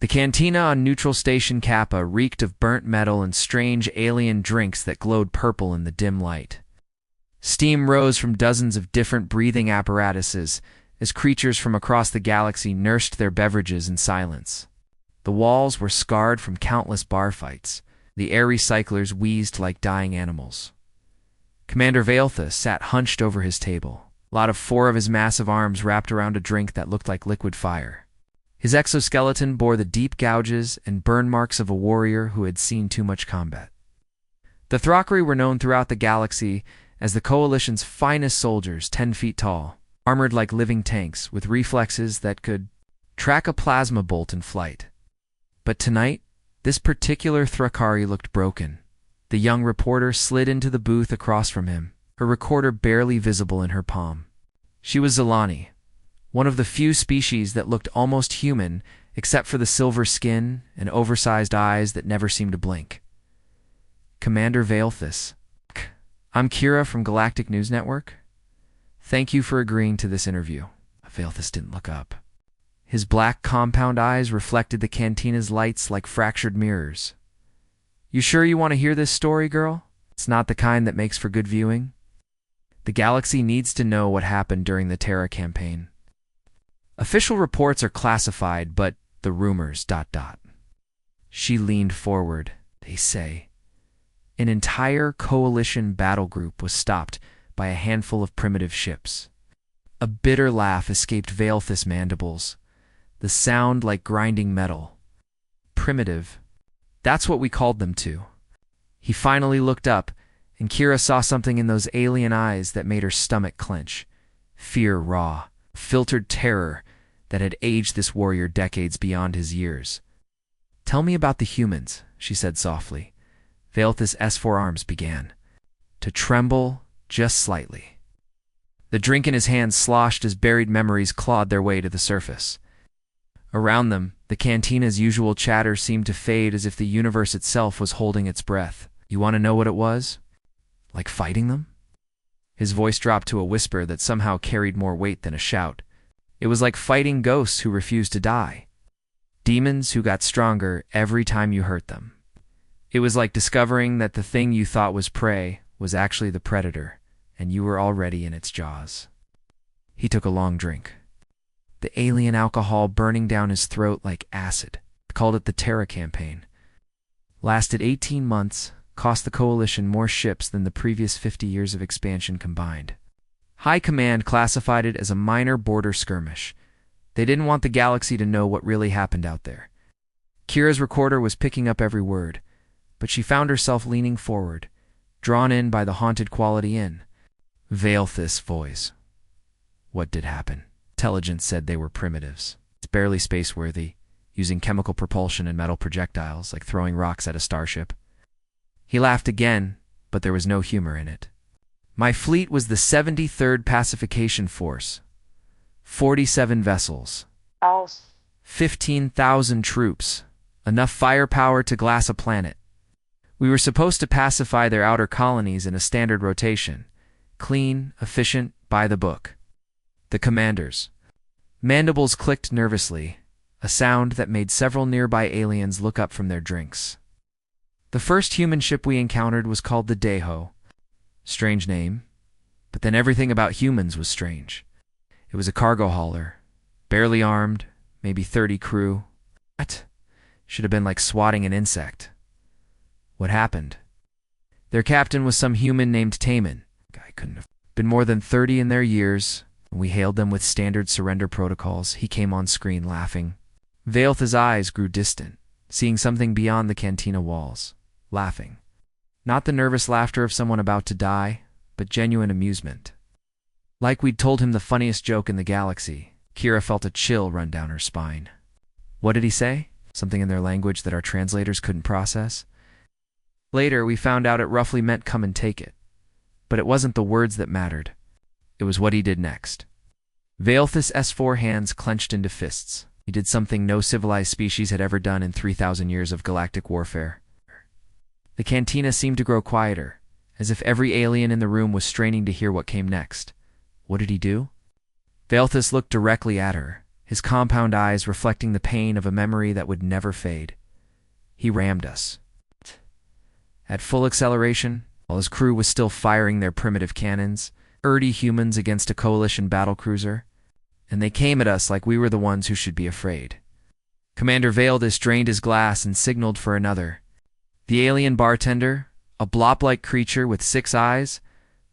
The cantina on Neutral Station Kappa reeked of burnt metal and strange alien drinks that glowed purple in the dim light. Steam rose from dozens of different breathing apparatuses as creatures from across the galaxy nursed their beverages in silence. The walls were scarred from countless bar fights. The air recyclers wheezed like dying animals. Commander Vaelthus sat hunched over his table, a lot of 4 of his massive arms wrapped around a drink that looked like liquid fire. His exoskeleton bore the deep gouges and burn marks of a warrior who had seen too much combat. The Thrakri were known throughout the galaxy as the Coalition's finest soldiers, 10 feet tall, armored like living tanks with reflexes that could track a plasma bolt in flight. But tonight, this particular Thrakari looked broken. The young reporter slid into the booth across from him, her recorder barely visible in her palm. She was Zilani, one of the few species that looked almost human except for the silver skin and oversized eyes that never seemed to blink. Commander Vaelthus. I'm Kira from Galactic News Network. Thank you for agreeing to this interview. Vaelthus didn't look up. His black compound eyes reflected the cantina's lights like fractured mirrors. You sure you want to hear this story, girl? It's not the kind that makes for good viewing. The galaxy needs to know what happened during the Terra campaign. Official reports are classified, but the rumors, ... She leaned forward. They say an entire Coalition battle group was stopped by a handful of primitive ships. A bitter laugh escaped Vaelthus' mandibles, the sound like grinding metal. Primitive. That's what we called them too. He finally looked up, and Kira saw something in those alien eyes that made her stomach clench. Fear raw, filtered terror that had aged this warrior decades beyond his years. Tell me about the humans, she said softly. Vaelthus' S4 arms began to tremble just slightly. The drink in his hand sloshed as buried memories clawed their way to the surface. Around them, the cantina's usual chatter seemed to fade as if the universe itself was holding its breath. You want to know what it was? Like fighting them? His voice dropped to a whisper that somehow carried more weight than a shout. It was like fighting ghosts who refused to die. Demons who got stronger every time you hurt them. It was like discovering that the thing you thought was prey was actually the predator, and you were already in its jaws. He took a long drink. The alien alcohol burning down his throat like acid. Called it the Terra campaign. Lasted 18 months, cost the Coalition more ships than the previous 50 years of expansion combined. High Command classified it as a minor border skirmish. They didn't want the galaxy to know what really happened out there. Kira's recorder was picking up every word, but she found herself leaning forward, drawn in by the haunted quality in Vaelthus' voice. What did happen? Intelligence said they were primitives. It's barely space-worthy, using chemical propulsion and metal projectiles like throwing rocks at a starship. He laughed again, but there was no humor in it. My fleet was the 73rd Pacification Force. 47 vessels. 15,000 troops. Enough firepower to glass a planet. We were supposed to pacify their outer colonies in a standard rotation. Clean, efficient, by the book. The commanders. Mandibles clicked nervously, a sound that made several nearby aliens look up from their drinks. The first human ship we encountered was called the Deho. Strange name, but then everything about humans was strange. It was a cargo hauler, barely armed, maybe 30 crew. What? Should have been like swatting an insect. What happened? Their captain was some human named Taman. Guy couldn't have been more than 30 in their years. When we hailed them with standard surrender protocols, he came on screen laughing. Vaelthus' eyes grew distant, seeing something beyond the cantina walls, laughing. Not the nervous laughter of someone about to die, but genuine amusement. Like we'd told him the funniest joke in the galaxy, Kira felt a chill run down her spine. What did he say? Something in their language that our translators couldn't process? Later, we found out it roughly meant come and take it. But it wasn't the words that mattered. It was what he did next. Vaelthus' S4 hands clenched into fists. He did something no civilized species had ever done in 3,000 years of galactic warfare. The cantina seemed to grow quieter, as if every alien in the room was straining to hear what came next. What did he do? Vaelthus looked directly at her, his compound eyes reflecting the pain of a memory that would never fade. He rammed us. At full acceleration, while his crew was still firing their primitive cannons, 30 humans against a coalition battlecruiser, and they came at us like we were the ones who should be afraid. Commander Veldis drained his glass and signaled for another. The alien bartender, a blob-like creature with 6 eyes,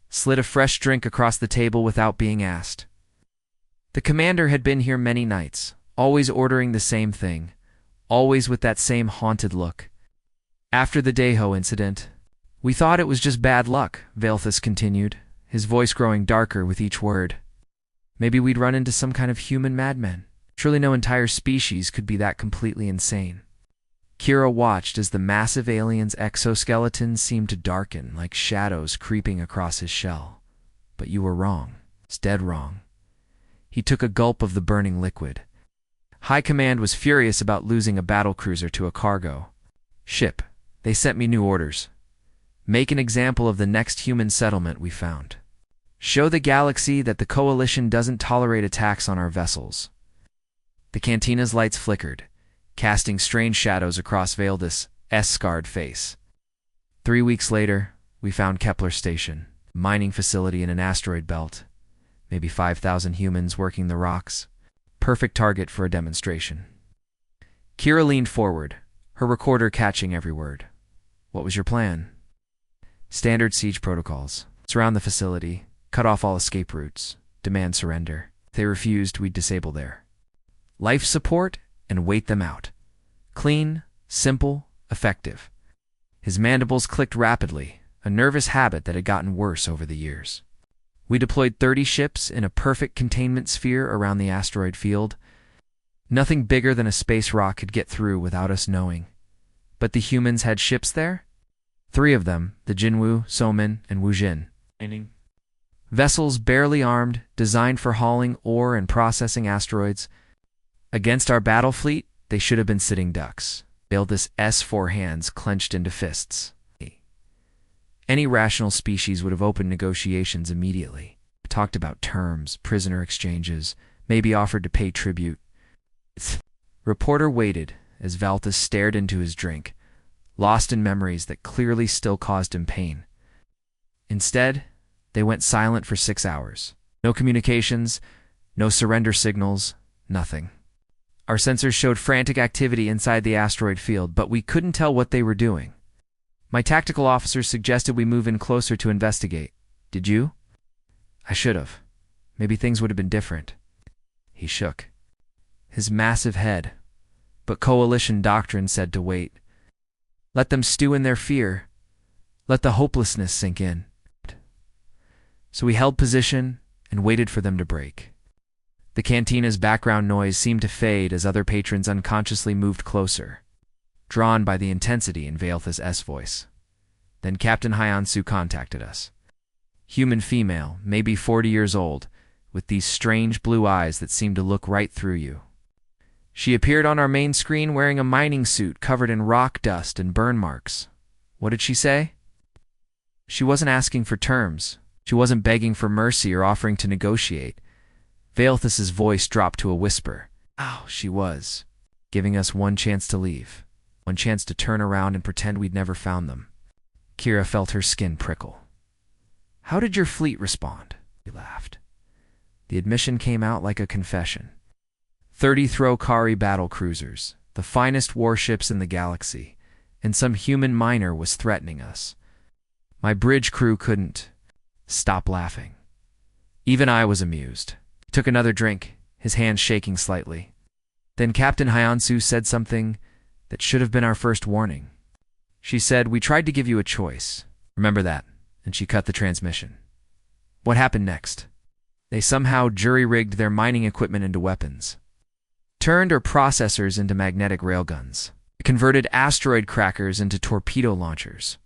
slid a fresh drink across the table without being asked. The commander had been here many nights, always ordering the same thing, always with that same haunted look. After the Deho incident, we thought it was just bad luck, Veldis continued, his voice growing darker with each word. Maybe we'd run into some kind of human madman. Surely no entire species could be that completely insane. Kira watched as the massive alien's exoskeleton seemed to darken like shadows creeping across his shell. But you were wrong. It's dead wrong. He took a gulp of the burning liquid. High Command was furious about losing a battlecruiser to a cargo ship. They sent me new orders. Make an example of the next human settlement we found. Show the galaxy that the Coalition doesn't tolerate attacks on our vessels. The cantina's lights flickered, casting strange shadows across Veldis' scarred face. 3 weeks later, we found Kepler Station, a mining facility in an asteroid belt. Maybe 5,000 humans working the rocks. Perfect target for a demonstration. Kira leaned forward, her recorder catching every word. What was your plan? Standard siege protocols. Surround the facility, cut off all escape routes, demand surrender. If they refused, we'd disable their life support and wait them out. Clean, simple, effective. His mandibles clicked rapidly, a nervous habit that had gotten worse over the years. We deployed 30 ships in a perfect containment sphere around the asteroid field. Nothing bigger than a space rock could get through without us knowing. But the humans had ships there? 3 of them, the Jinwu, Somin, and Wujin. Vessels barely armed, designed for hauling ore and processing asteroids. Against our battle fleet, they should have been sitting ducks. Veldis' S4 hands clenched into fists. Any rational species would have opened negotiations immediately. Talked about terms, prisoner exchanges, maybe offered to pay tribute. Reporter waited as Veldis stared into his drink, lost in memories that clearly still caused him pain. Instead, they went silent for 6 hours. No communications, no surrender signals, nothing. Our sensors showed frantic activity inside the asteroid field, but we couldn't tell what they were doing. My tactical officers suggested we move in closer to investigate. Did you? I should have. Maybe things would have been different. He shook his massive head, but Coalition doctrine said to wait. Let them stew in their fear. Let the hopelessness sink in. So we held position and waited for them to break. The cantina's background noise seemed to fade as other patrons unconsciously moved closer, drawn by the intensity in Veldis' voice. Then Captain Hyansu contacted us. Human female, maybe 40 years old, with these strange blue eyes that seemed to look right through you. She appeared on our main screen wearing a mining suit covered in rock dust and burn marks. What did she say? She wasn't asking for terms. She wasn't begging for mercy or offering to negotiate. Veldis' voice dropped to a whisper. Oh, she was giving us one chance to leave, one chance to turn around and pretend we'd never found them. Kira felt her skin prickle. How did your fleet respond? He laughed. The admission came out like a confession. 30 Throkari battle cruisers, the finest warships in the galaxy, and some human miner was threatening us. My bridge crew couldn't stop laughing. Even I was amused. He took another drink, his hands shaking slightly. Then Captain Hyansu said something that should have been our first warning. She said, we tried to give you a choice. Remember that. And she cut the transmission. What happened next? They somehow jury-rigged their mining equipment into weapons. Turned our processors into magnetic railguns. Converted asteroid crackers into torpedo launchers.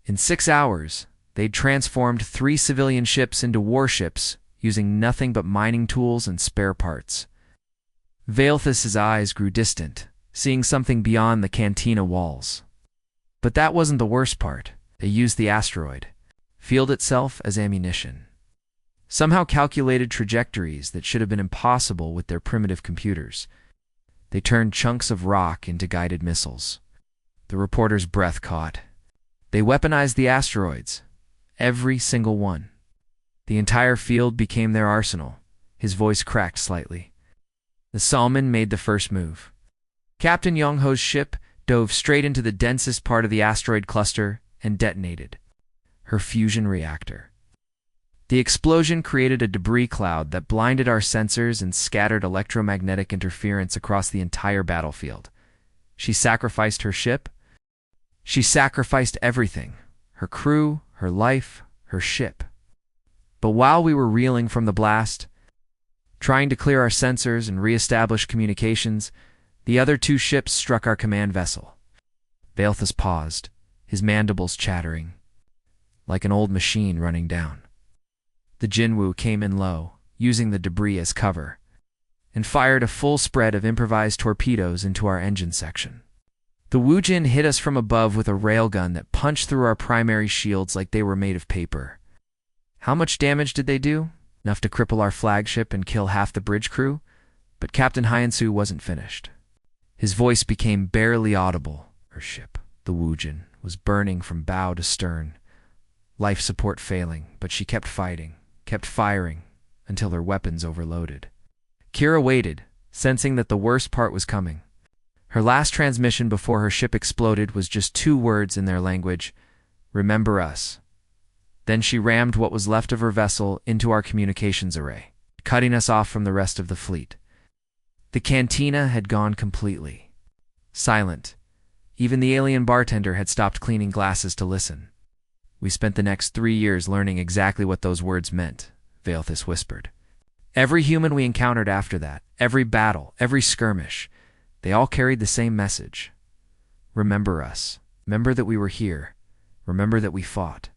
In 6 hours, they'd transformed 3 civilian ships into warships using nothing but mining tools and spare parts. Veldis' eyes grew distant, seeing something beyond the cantina walls. But that wasn't the worst part. They used the asteroid field itself as ammunition. somehow calculated trajectories that should have been impossible with their primitive computers. They turned chunks of rock into guided missiles. The reporter's breath caught. They weaponized the asteroids. Every single one. The entire field became their arsenal. His voice cracked slightly. The Salmon made the first move. Captain Yongho's ship dove straight into the densest part of the asteroid cluster and detonated. Her fusion reactor. The explosion created a debris cloud that blinded our sensors and scattered electromagnetic interference across the entire battlefield. She sacrificed her ship. She sacrificed everything. Her crew, her life, her ship. But while we were reeling from the blast, trying to clear our sensors and re-establish communications, the other two ships struck our command vessel. Valthus paused, his mandibles chattering, like an old machine running down. The Jinwu came in low, using the debris as cover, and fired a full spread of improvised torpedoes into our engine section. The Wujin hit us from above with a railgun that punched through our primary shields like they were made of paper. How much damage did they do? Enough to cripple our flagship and kill half the bridge crew? But Captain Hyansu wasn't finished. His voice became barely audible. Her ship, the Wujin, was burning from bow to stern, life support failing, but she kept fighting, kept firing, until her weapons overloaded. Kira waited, sensing that the worst part was coming. Her last transmission before her ship exploded was just 2 words in their language: "Remember us." Then she rammed what was left of her vessel into our communications array, cutting us off from the rest of the fleet. The cantina had gone completely silent. Even the alien bartender had stopped cleaning glasses to listen. We spent the next 3 years learning exactly what those words meant, Valthus whispered. Every human we encountered after that, every battle, every skirmish, they all carried the same message. Remember us. Remember that we were here. Remember that we fought.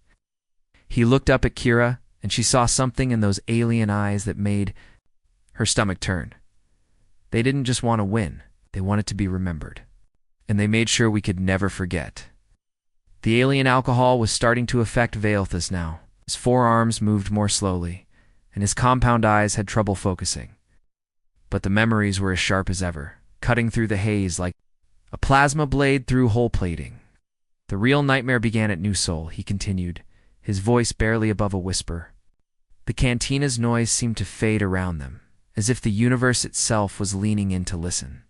He looked up at Kira, and she saw something in those alien eyes that made her stomach turn. They didn't just want to win, they wanted to be remembered. And they made sure we could never forget. The alien alcohol was starting to affect Valthus now. His forearms moved more slowly, and his compound eyes had trouble focusing. But the memories were as sharp as ever, cutting through the haze like a plasma blade through whole plating. The real nightmare began at New Sol, he continued, his voice barely above a whisper. The cantina's noise seemed to fade around them, as if the universe itself was leaning in to listen.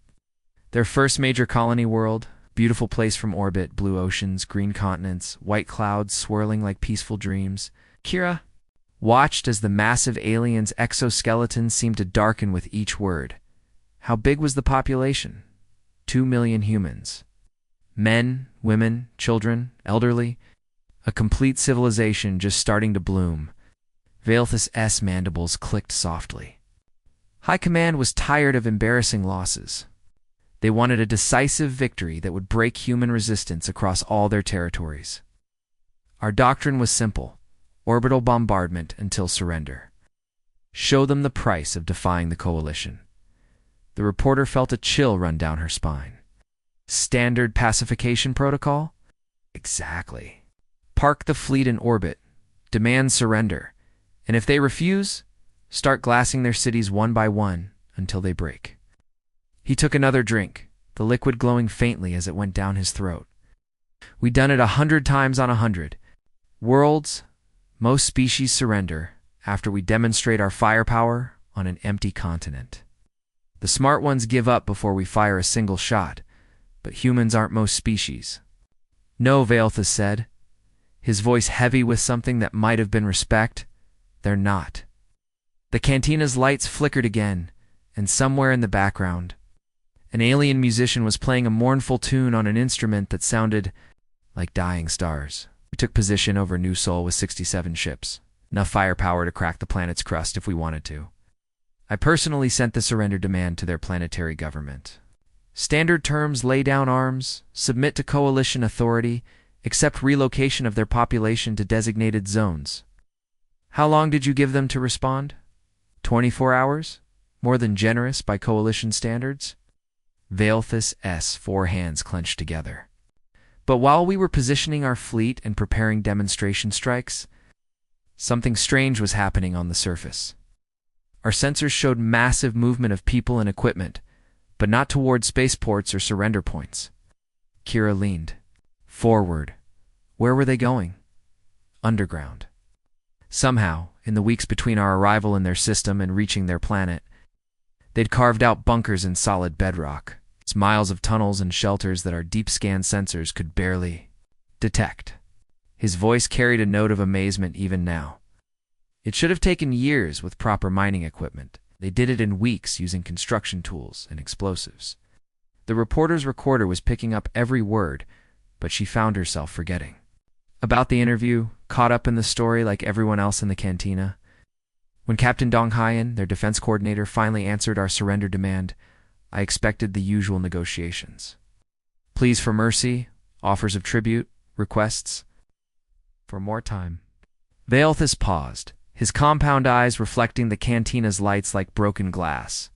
Their first major colony world, beautiful place from orbit, blue oceans, green continents, white clouds swirling like peaceful dreams. Kira watched as the massive alien's exoskeleton seemed to darken with each word. How big was the population? 2 million humans. Men, women, children, elderly. A complete civilization just starting to bloom. Valthus' mandibles clicked softly. High Command was tired of embarrassing losses. They wanted a decisive victory that would break human resistance across all their territories. Our doctrine was simple: orbital bombardment until surrender. Show them the price of defying the coalition. The reporter felt a chill run down her spine. Standard pacification protocol? Exactly. Park the fleet in orbit, demand surrender, and if they refuse, start glassing their cities one by one until they break. He took another drink, the liquid glowing faintly as it went down his throat. We'd done it 100 times on 100. Worlds, most species surrender after we demonstrate our firepower on an empty continent. The smart ones give up before we fire a single shot, but humans aren't most species. No, Valthus said, his voice heavy with something that might have been respect. They're not. The cantina's lights flickered again, and somewhere in the background, an alien musician was playing a mournful tune on an instrument that sounded like dying stars. We took position over New Sol with 67 ships, enough firepower to crack the planet's crust if we wanted to. I personally sent the surrender demand to their planetary government. Standard terms: lay down arms, submit to coalition authority, accept relocation of their population to designated zones. How long did you give them to respond? 24 hours? More than generous by coalition standards? Valthus' 4 hands clenched together. But while we were positioning our fleet and preparing demonstration strikes, Something strange was happening on the surface. Our sensors showed massive movement of people and equipment, but not toward spaceports or surrender points. Kira leaned forward. Where were they going? Underground. Somehow, in the weeks between our arrival in their system and reaching their planet, they'd carved out bunkers in solid bedrock. It's miles of tunnels and shelters that our deep scan sensors could barely detect. His voice carried a note of amazement even now. It should have taken years with proper mining equipment. They did it in weeks using construction tools and explosives. The reporter's recorder was picking up every word, but she found herself forgetting about the interview, caught up in the story like everyone else in the cantina. When Captain Dong Hyen, their defense coordinator, finally answered our surrender demand, I expected the usual negotiations. Pleas for mercy, offers of tribute, requests for more time. Veilthus paused, his compound eyes reflecting the cantina's lights like broken glass.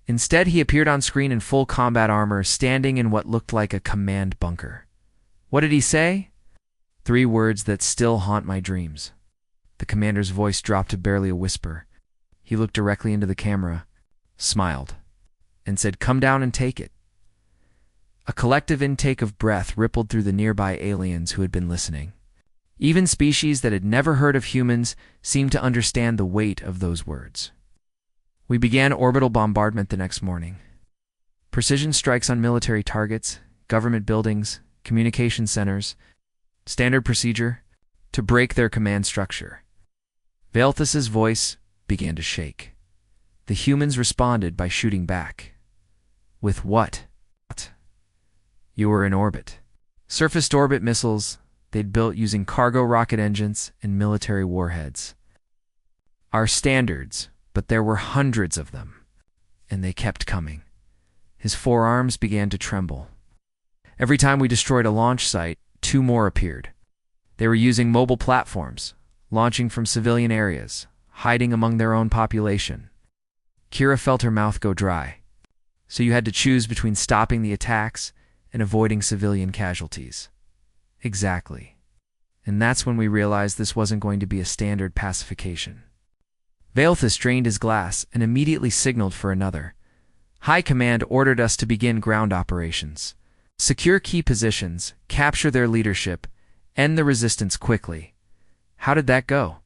Instead, he appeared on screen in full combat armor, standing in what looked like a command bunker. What did he say? 3 words that still haunt my dreams. The commander's voice dropped to barely a whisper. He looked directly into the camera, smiled, and said, "Come down and take it." A collective intake of breath rippled through the nearby aliens who had been listening. Even species that had never heard of humans seemed to understand the weight of those words. We began orbital bombardment the next morning. Precision strikes on military targets, government buildings, communication centers, standard procedure to break their command structure. Veilthus's voice began to shake. The humans responded by shooting back. With what? You were in orbit. Surfaced orbit missiles they'd built using cargo rocket engines and military warheads. Our standards, but there were hundreds of them, and they kept coming. His forearms began to tremble. Every time we destroyed a launch site, 2 more appeared. They were using mobile platforms, launching from civilian areas, hiding among their own population. Kira felt her mouth go dry. So you had to choose between stopping the attacks and avoiding civilian casualties. Exactly. And that's when we realized this wasn't going to be a standard pacification. Veilthus drained his glass and immediately signaled for another. High Command ordered us to begin ground operations. Secure key positions, capture their leadership, end the resistance quickly. How did that go?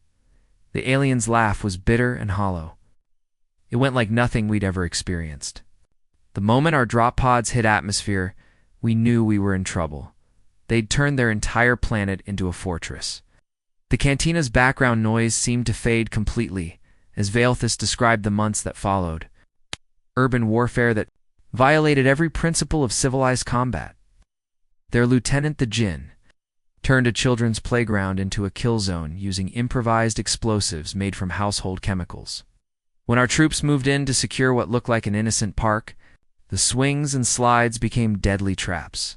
The alien's laugh was bitter and hollow. It went like nothing we'd ever experienced. The moment our drop pods hit atmosphere, we knew we were in trouble. They'd turned their entire planet into a fortress. The cantina's background noise seemed to fade completely, as Veilthus described the months that followed. Urban warfare that violated every principle of civilized combat. Their lieutenant, the Jinn, turned a children's playground into a kill zone using improvised explosives made from household chemicals. When our troops moved in to secure what looked like an innocent park, the swings and slides became deadly traps.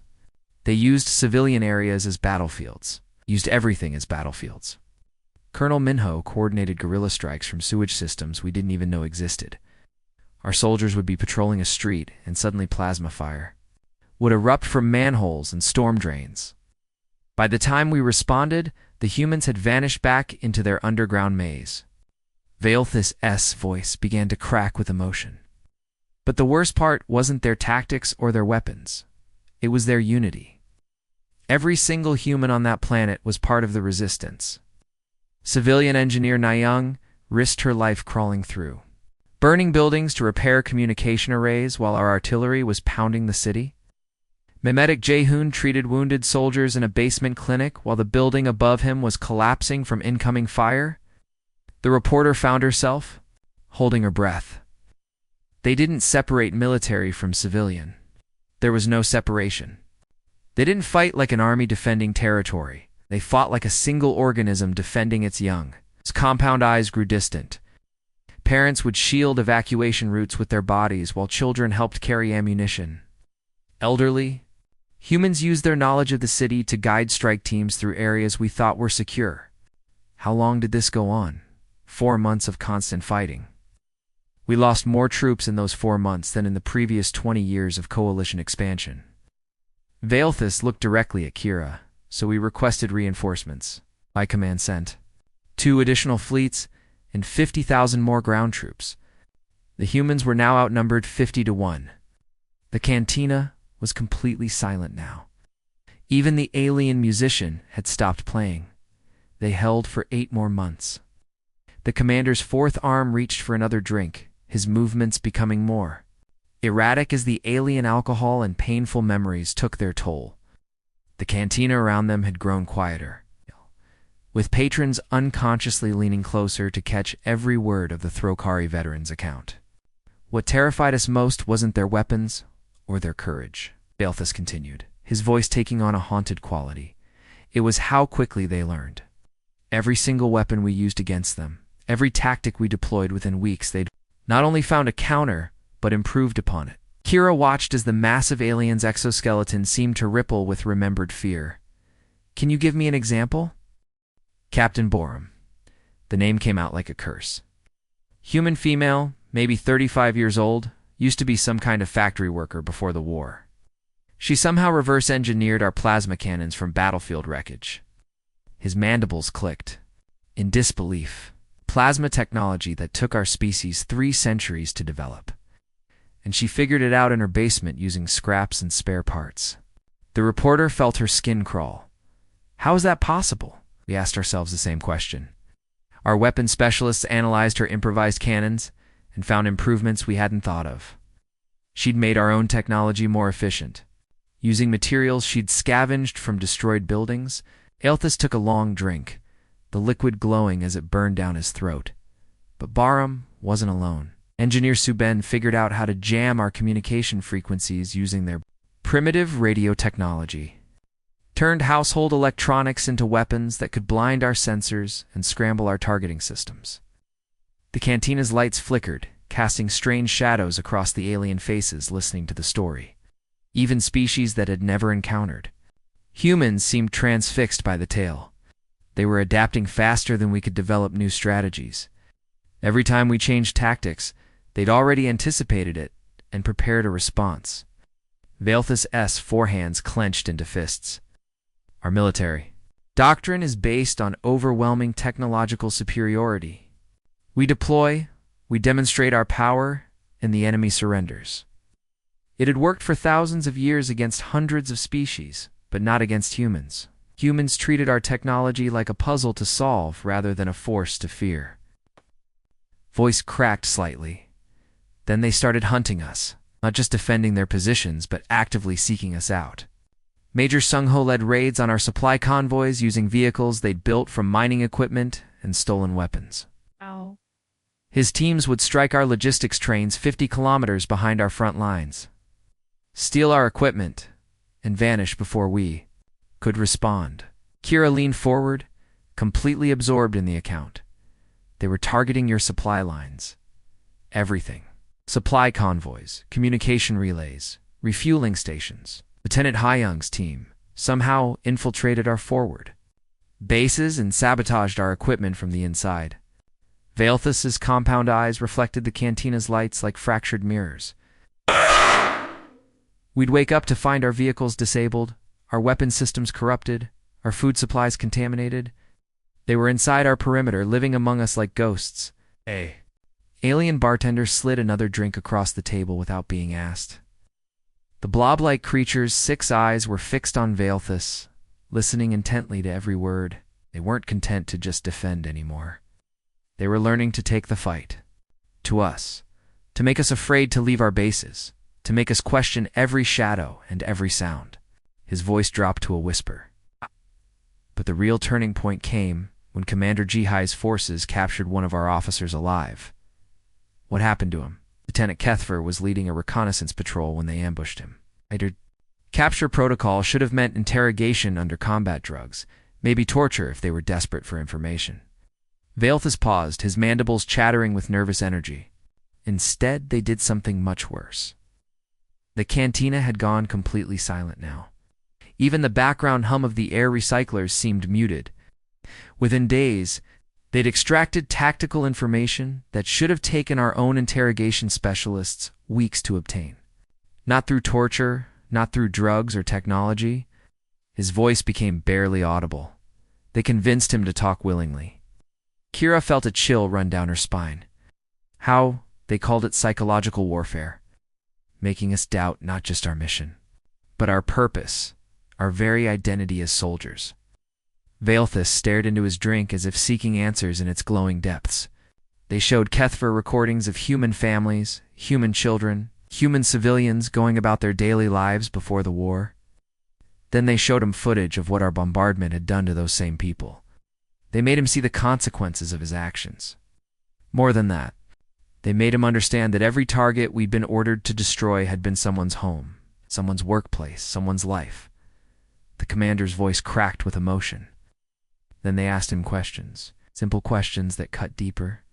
They used civilian areas as battlefields, used everything as battlefields. Colonel Minho coordinated guerrilla strikes from sewage systems we didn't even know existed. Our soldiers would be patrolling a street, and suddenly plasma fire would erupt from manholes and storm drains. By the time we responded, the humans had vanished back into their underground maze. Veilthus' voice began to crack with emotion. But the worst part wasn't their tactics or their weapons. It was their unity. Every single human on that planet was part of the resistance. Civilian engineer Nayang risked her life crawling through, burning buildings to repair communication arrays while our artillery was pounding the city. Memetic Jaehoon treated wounded soldiers in a basement clinic while the building above him was collapsing from incoming fire. The reporter found herself holding her breath. They didn't separate military from civilian. There was no separation. They didn't fight like an army defending territory. They fought like a single organism defending its young. His compound eyes grew distant. Parents would shield evacuation routes with their bodies while children helped carry ammunition. Elderly, humans used their knowledge of the city to guide strike teams through areas we thought were secure. How long did this go on? 4 months of constant fighting. We lost more troops in those 4 months than in the previous 20 years of coalition expansion. Veilthus looked directly at Kira, so we requested reinforcements. By command sent. 2 additional fleets, and 50,000 more ground troops. The humans were now outnumbered 50-1. The cantina was completely silent now. Even the alien musician had stopped playing. They held for 8 more months. The commander's fourth arm reached for another drink, his movements becoming more erratic as the alien alcohol and painful memories took their toll. The cantina around them had grown quieter, with patrons unconsciously leaning closer to catch every word of the Throkari veterans' account. What terrified us most wasn't their weapons or their courage, Balthus continued, his voice taking on a haunted quality. It was how quickly they learned. Every single weapon we used against them, every tactic we deployed within weeks, they'd not only found a counter, but improved upon it. Kira watched as the massive alien's exoskeleton seemed to ripple with remembered fear. Can you give me an example? Captain Borum. The name came out like a curse. Human female, maybe 35 years old, used to be some kind of factory worker before the war. She somehow reverse-engineered our plasma cannons from battlefield wreckage. His mandibles clicked. In disbelief. Plasma technology that took our species 3 centuries to develop. And she figured it out in her basement using scraps and spare parts. The reporter felt her skin crawl. How is that possible? We asked ourselves the same question. Our weapons specialists analyzed her improvised cannons and found improvements we hadn't thought of. She'd made our own technology more efficient. Using materials she'd scavenged from destroyed buildings, Balthus took a long drink, the liquid glowing as it burned down his throat. But Borum wasn't alone. Engineer Suben figured out how to jam our communication frequencies using their primitive radio technology. Turned household electronics into weapons that could blind our sensors and scramble our targeting systems. The cantina's lights flickered, casting strange shadows across the alien faces listening to the story. Even species that had never encountered. Humans seemed transfixed by the tale. They were adapting faster than we could develop new strategies. Every time we changed tactics, they'd already anticipated it and prepared a response. Balthus' forehands clenched into fists. Our military doctrine is based on overwhelming technological superiority. We deploy, we demonstrate our power, and the enemy surrenders. It had worked for thousands of years against hundreds of species, but not against humans. Humans treated our technology like a puzzle to solve rather than a force to fear. Voice cracked slightly. Then they started hunting us, not just defending their positions, but actively seeking us out. Major Sungho led raids on our supply convoys using vehicles they'd built from mining equipment and stolen weapons. Ow. His teams would strike our logistics trains 50 kilometers behind our front lines, steal our equipment, and vanish before we could respond. Kira leaned forward, completely absorbed in the account. They were targeting your supply lines. Everything. Supply convoys, communication relays, refueling stations. Lieutenant Hayoung's team somehow infiltrated our forward bases and sabotaged our equipment from the inside. Balthus's compound eyes reflected the cantina's lights like fractured mirrors. We'd wake up to find our vehicles disabled, our weapon systems corrupted, our food supplies contaminated. They were inside our perimeter, living among us like ghosts. Alien bartender slid another drink across the table without being asked. The blob-like creature's 6 eyes were fixed on Balthus, listening intently to every word. They weren't content to just defend anymore. They were learning to take the fight. To us. To make us afraid to leave our bases. To make us question every shadow and every sound. His voice dropped to a whisper. But the real turning point came when Commander Jihai's forces captured one of our officers alive. What happened to him? Lieutenant Kethfer was leading a reconnaissance patrol when they ambushed him. Capture protocol should have meant interrogation under combat drugs, maybe torture if they were desperate for information. Balthus paused, his mandibles chattering with nervous energy. Instead, they did something much worse. The cantina had gone completely silent now. Even the background hum of the air recyclers seemed muted. Within days, they'd extracted tactical information that should have taken our own interrogation specialists weeks to obtain. Not through torture, not through drugs or technology. His voice became barely audible. They convinced him to talk willingly. Kira felt a chill run down her spine. How? They called it psychological warfare, making us doubt not just our mission, but our purpose, our very identity as soldiers. Veilthus stared into his drink as if seeking answers in its glowing depths. They showed Kethver recordings of human families, human children, human civilians going about their daily lives before the war. Then they showed him footage of what our bombardment had done to those same people. They made him see the consequences of his actions. More than that, they made him understand that every target we'd been ordered to destroy had been someone's home, someone's workplace, someone's life. The commander's voice cracked with emotion. Then they asked him questions, simple questions that cut deeper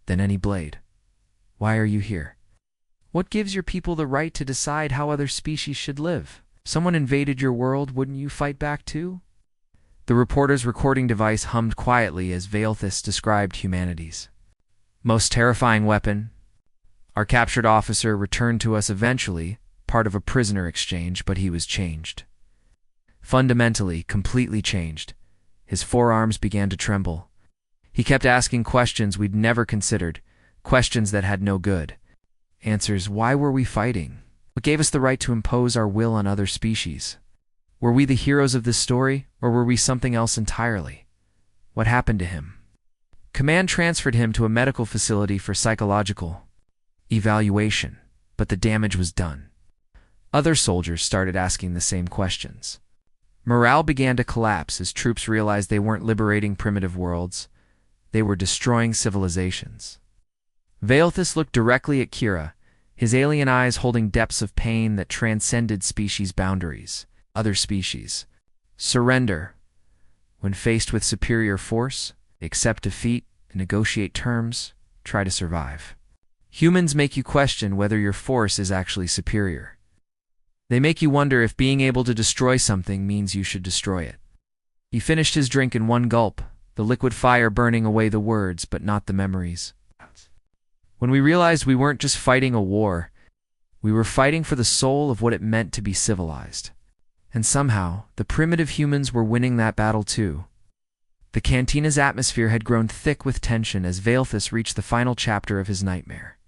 than any blade. Why are you here? What gives your people the right to decide how other species should live? If someone invaded your world, wouldn't you fight back too? The reporter's recording device hummed quietly as Veilthus described humanity's most terrifying weapon. Our captured officer returned to us eventually, part of a prisoner exchange, but he was changed. Fundamentally, completely changed. His forearms began to tremble. He kept asking questions we'd never considered, questions that had no good answers. Why were we fighting? What gave us the right to impose our will on other species? Were we the heroes of this story, or were we something else entirely? What happened to him? Command transferred him to a medical facility for psychological evaluation, but the damage was done. Other soldiers started asking the same questions. Morale began to collapse as troops realized they weren't liberating primitive worlds, they were destroying civilizations. Veilthus looked directly at Kira, his alien eyes holding depths of pain that transcended species boundaries. Other species surrender. When faced with superior force, they accept defeat and negotiate terms, try to survive. Humans make you question whether your force is actually superior. They make you wonder if being able to destroy something means you should destroy it. He finished his drink in one gulp, the liquid fire burning away the words but not the memories. When we realized we weren't just fighting a war, we were fighting for the soul of what it meant to be civilized. And somehow, the primitive humans were winning that battle too. The cantina's atmosphere had grown thick with tension as Veilthus reached the final chapter of his nightmare.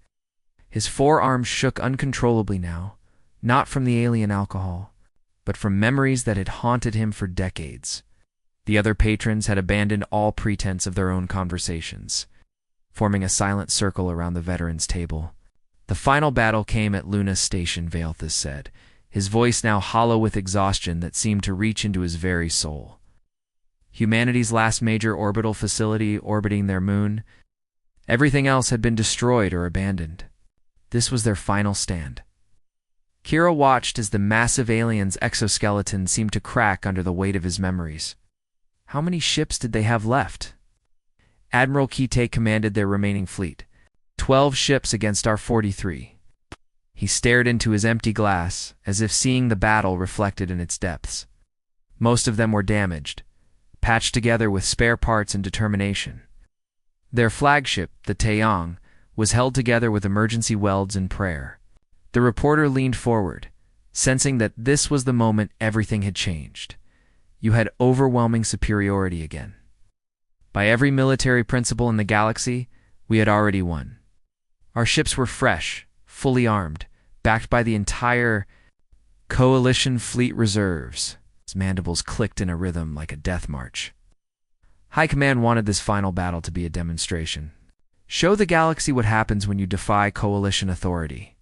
His forearms shook uncontrollably now, not from the alien alcohol, but from memories that had haunted him for decades. The other patrons had abandoned all pretense of their own conversations, forming a silent circle around the veterans' table. The final battle came at Luna Station, Veilthus said, his voice now hollow with exhaustion that seemed to reach into his very soul. Humanity's last major orbital facility orbiting their moon. Everything else had been destroyed or abandoned. This was their final stand. Kira watched as the massive alien's exoskeleton seemed to crack under the weight of his memories. How many ships did they have left? Admiral Kite commanded their remaining fleet. 12 ships against our 43. He stared into his empty glass, as if seeing the battle reflected in its depths. Most of them were damaged, patched together with spare parts and determination. Their flagship, the Taeyong, was held together with emergency welds and prayer. The reporter leaned forward, sensing that this was the moment everything had changed. You had overwhelming superiority again. By every military principle in the galaxy, we had already won. Our ships were fresh, fully armed, backed by the entire Coalition fleet reserves. His mandibles clicked in a rhythm like a death march. High Command wanted this final battle to be a demonstration. Show the galaxy what happens when you defy Coalition authority.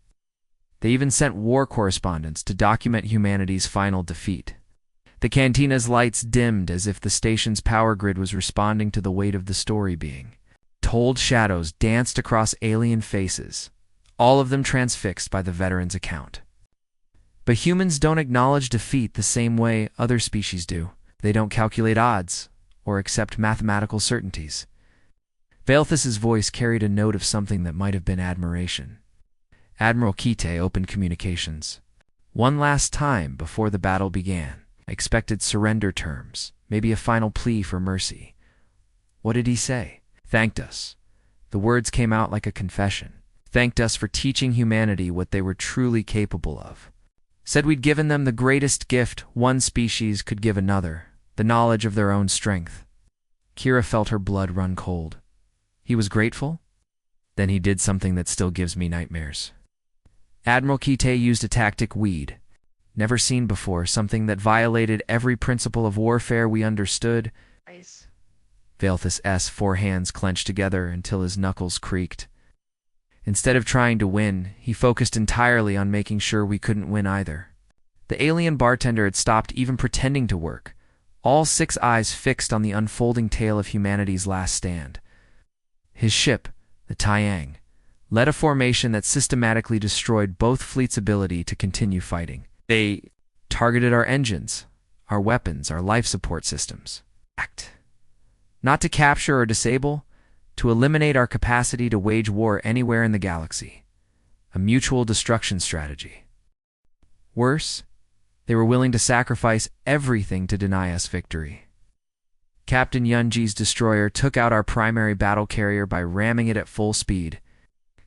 They even sent war correspondents to document humanity's final defeat. The cantina's lights dimmed as if the station's power grid was responding to the weight of the story being told. Shadows danced across alien faces, all of them transfixed by the veteran's account. But humans don't acknowledge defeat the same way other species do. They don't calculate odds or accept mathematical certainties. Veilthus's voice carried a note of something that might have been admiration. Admiral Kite opened communications. One last time before the battle began. I expected surrender terms, maybe a final plea for mercy. What did he say? Thanked us. The words came out like a confession. Thanked us for teaching humanity what they were truly capable of. Said we'd given them the greatest gift one species could give another, the knowledge of their own strength. Kira felt her blood run cold. He was grateful? Then he did something that still gives me nightmares. Admiral Kite used a tactic we'd never seen before, something that violated every principle of warfare we understood. Valthus' four hands clenched together until his knuckles creaked. Instead of trying to win, he focused entirely on making sure we couldn't win either. The alien bartender had stopped even pretending to work, all 6 eyes fixed on the unfolding tale of humanity's last stand. His ship, the Taiyang, led a formation that systematically destroyed both fleets' ability to continue fighting. They targeted our engines, our weapons, our life support systems. Not to capture or disable, to eliminate our capacity to wage war anywhere in the galaxy. A mutual destruction strategy. Worse, they were willing to sacrifice everything to deny us victory. Captain Yunji's destroyer took out our primary battle carrier by ramming it at full speed.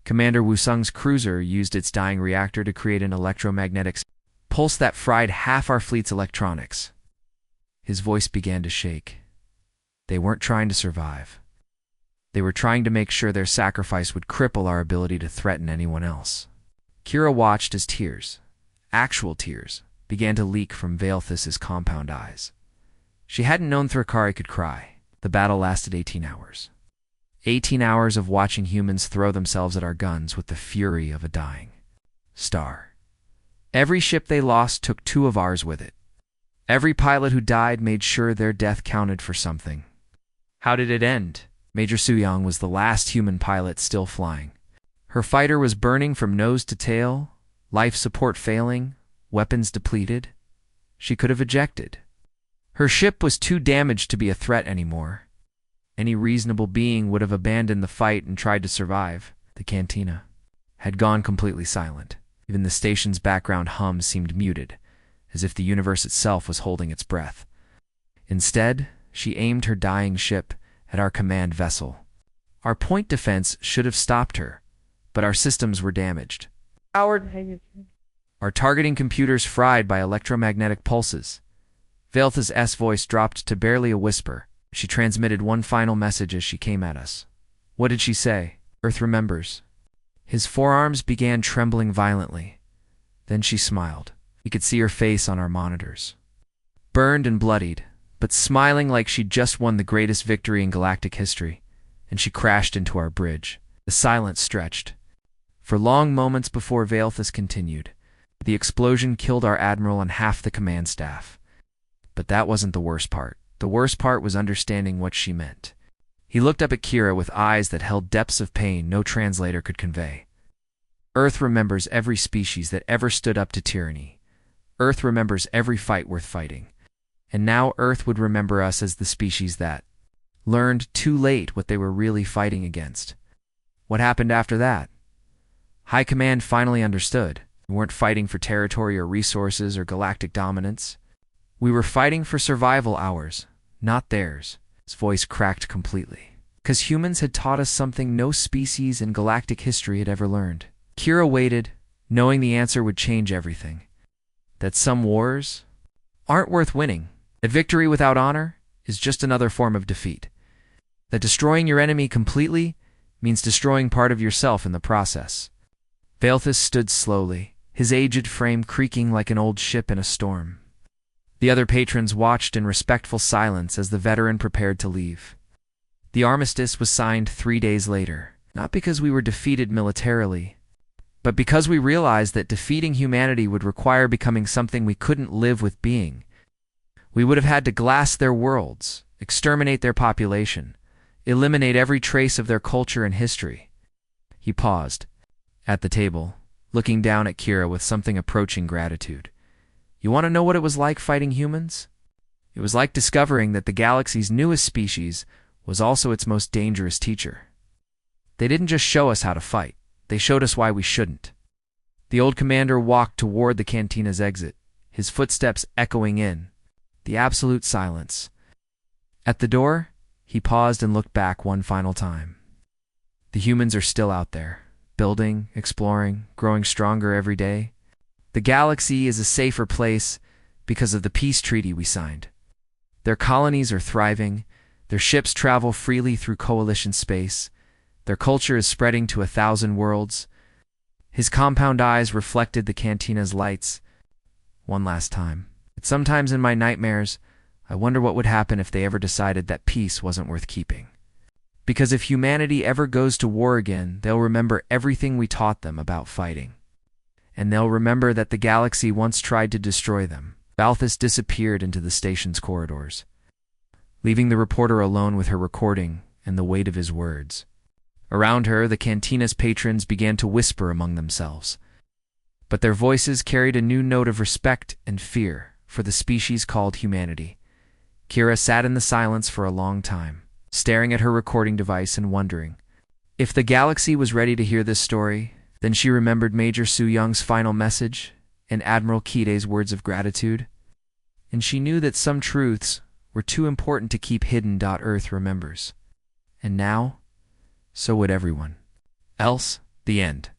Commander Wusung's cruiser used its dying reactor to create an electromagnetic pulse that fried half our fleet's electronics. His voice began to shake. They weren't trying to survive. They were trying to make sure their sacrifice would cripple our ability to threaten anyone else. Kira watched as tears, actual tears, began to leak from Valthus' compound eyes. She hadn't known Thrakari could cry. The battle lasted 18 hours. 18 hours of watching humans throw themselves at our guns with the fury of a dying star. Every ship they lost took 2 of ours with it. Every pilot who died made sure their death counted for something. How did it end? Major Suyang was the last human pilot still flying. Her fighter was burning from nose to tail, life support failing, weapons depleted. She could have ejected. Her ship was too damaged to be a threat anymore. Any reasonable being would have abandoned the fight and tried to survive. The cantina had gone completely silent. Even the station's background hum seemed muted, as if the universe itself was holding its breath. Instead, she aimed her dying ship at our command vessel. Our point defense should have stopped her, but our systems were damaged. Our targeting computers fried by electromagnetic pulses. Valthus' voice dropped to barely a whisper. She transmitted one final message as she came at us. What did she say? Earth remembers. His forearms began trembling violently. Then she smiled. We could see her face on our monitors. Burned and bloodied, but smiling like she'd just won the greatest victory in galactic history, and she crashed into our bridge. The silence stretched. For long moments before Valthus continued, the explosion killed our admiral and half the command staff. But that wasn't the worst part. The worst part was understanding what she meant. He looked up at Kira with eyes that held depths of pain no translator could convey. Earth remembers every species that ever stood up to tyranny. Earth remembers every fight worth fighting. And now Earth would remember us as the species that learned too late what they were really fighting against. What happened after that? High Command finally understood. We weren't fighting for territory or resources or galactic dominance. We were fighting for survival ours, not theirs. His voice cracked completely. Because humans had taught us something no species in galactic history had ever learned. Kira waited, knowing the answer would change everything. That some wars aren't worth winning. That victory without honor is just another form of defeat. That destroying your enemy completely means destroying part of yourself in the process. Valthus stood slowly, his aged frame creaking like an old ship in a storm. The other patrons watched in respectful silence as the veteran prepared to leave. The armistice was signed 3 days later, not because we were defeated militarily, but because we realized that defeating humanity would require becoming something we couldn't live with being. We would have had to glass their worlds, exterminate their population, eliminate every trace of their culture and history. He paused, at the table, looking down at Kira with something approaching gratitude. You want to know what it was like fighting humans? It was like discovering that the galaxy's newest species was also its most dangerous teacher. They didn't just show us how to fight, they showed us why we shouldn't. The old commander walked toward the cantina's exit, his footsteps echoing in. The absolute silence. At the door, he paused and looked back one final time. The humans are still out there, building, exploring, growing stronger every day. The galaxy is a safer place because of the peace treaty we signed. Their colonies are thriving, their ships travel freely through coalition space, Their culture is spreading to 1,000 worlds. His compound eyes reflected the cantina's lights. One last time. Sometimes in my nightmares, I wonder what would happen if they ever decided that peace wasn't worth keeping. Because if humanity ever goes to war again, they'll remember everything we taught them about fighting. And they'll remember that the galaxy once tried to destroy them. Balthus disappeared into the station's corridors, leaving the reporter alone with her recording and the weight of his words. Around her, the cantina's patrons began to whisper among themselves. But their voices carried a new note of respect and fear for the species called humanity. Kira sat in the silence for a long time, staring at her recording device and wondering. If the galaxy was ready to hear this story, then she remembered Major Su Young's final message and Admiral Kide's words of gratitude. And she knew that some truths were too important to keep hidden. Earth remembers. And now, so would everyone else. The end.